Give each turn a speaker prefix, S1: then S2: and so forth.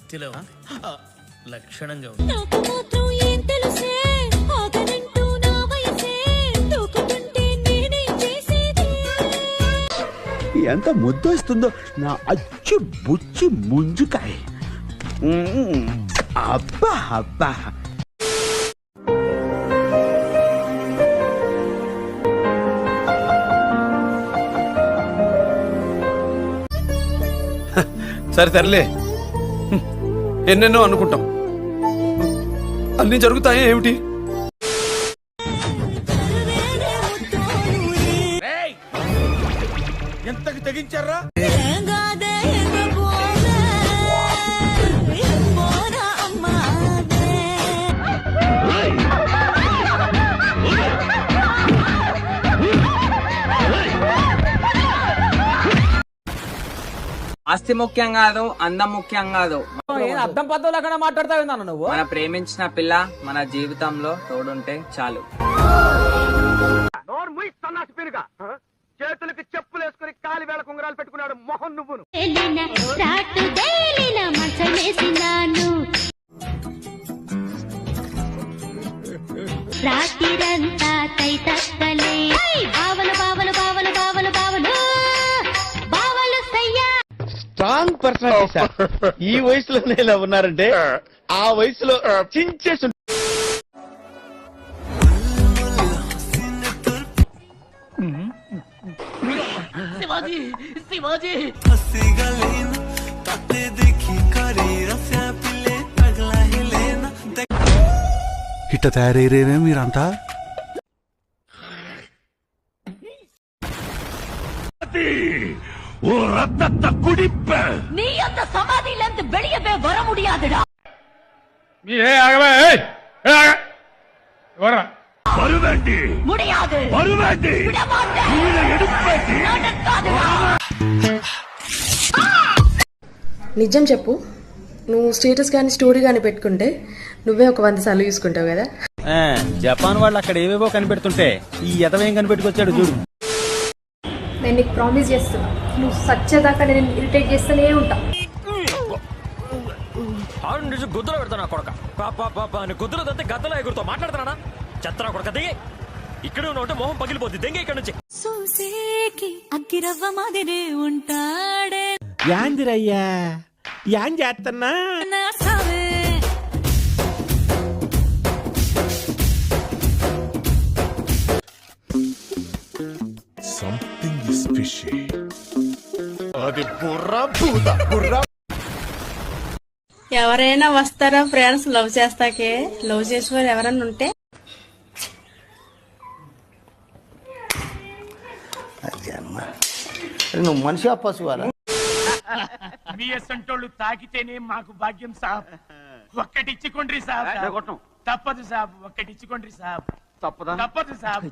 S1: భక్తిలో ఉంది. లక్షణంగా ఉంది.
S2: నాకు మాత్రం ఏం తెలుసే ఆగనంటూ నా వయసే దూకుతుంటే నేనే చేసేది.
S3: ఎంత ముద్దొస్తుందో నా అచ్చు బుచ్చి ముంజుకాయ. అబ్బా అబ్బా.
S4: సరే తరలే, ఎన్నెన్నో అనుకుంటాం, అన్నీ జరుగుతాయా ఏమిటి?
S1: ఎంతకి తెగించారా?
S5: ఆస్తి ముఖ్యం కాదు, అందం ముఖ్యం కాదు.
S6: అర్థం పద్ధతులు అక్కడ మాట్లాడతావు నువ్వు.
S5: మన ప్రేమించిన పిల్ల మన జీవితంలో తోడుంటే చాలు.
S7: చేతులకి చెప్పులు వేసుకుని కాలి వేళ కుంగరాలు పెట్టుకున్నాడు మొహం నువ్వును.
S2: రాత్రిరంతా తై తక్కలే బావలు బావలు బావలు బావలు బావలు బావలు సయ్యా.
S3: Strong personality sir. ఈ వయసులోనే ఇలా ఉన్నారంటే ఆ వయసులో చించేసి.
S8: ఇట్ట తయారయ్యేనే మీరంతా.
S2: நீ அந்த சமாதியில இருந்து வெளியவே வர முடியாதுடா. முடியாது. விட மாட்டேன். நடக்காதுடா.
S9: నిజం చెప్పు, నువ్వు స్టేటస్ కానీ స్టోరీ కానీ పెట్టుకుంటే నువ్వే ఒక 100 సార్లు చూసుకుంటావు కదా.
S6: జపాన్ వాళ్ళు అక్కడ ఏవేవో కనిపెడుతుంటే ఈ ఎదవేం కనిపెట్టుకొచ్చాడు చూడు.
S9: నేను నీకు ప్రామిస్ చేస్తున్నా, నువ్వు సచ్చేదాకా నేను ఇరిటేట్ చేస్తూనే ఉంటా.
S6: గుద్దులో పెడతా నా కొడక గుద్దులో దంతే గద్దలో ఎగురుతో మాట్లాడుతున్నా చెత్తనా కొడక దిగి ఇక్కడ ఉంటే మొహం పగిలిపోద్ది దెంగ ఇక్కడ నుంచి.
S2: సూసేకి అగ్గిరవ్వ మాదిరే ఉంటాడే
S6: యాందిరయ్యా యాం చేస్తున్నా.
S2: నా సావే
S8: సంథింగ్ ఇస్ ఫిషీ.
S3: అది బుర్రా బుర్రా బుర్రా.
S9: ఎవరైనా వస్తారా ఫ్రెండ్స్ లవ్ చేస్తాకే? లవ్ చేసేవారు ఎవరన్నా ఉంటే
S3: నువ్వు మనిషి పశువారా?
S7: మీ అసంటోళ్ళు తాకితేనే మాకు భాగ్యం సాబ్. ఒక్కటిచ్చుకోండి సాబ్. తప్పదు సాబ్, ఒక్కటిచ్చుకోండి సాబ్. తప్పదు సాబ్.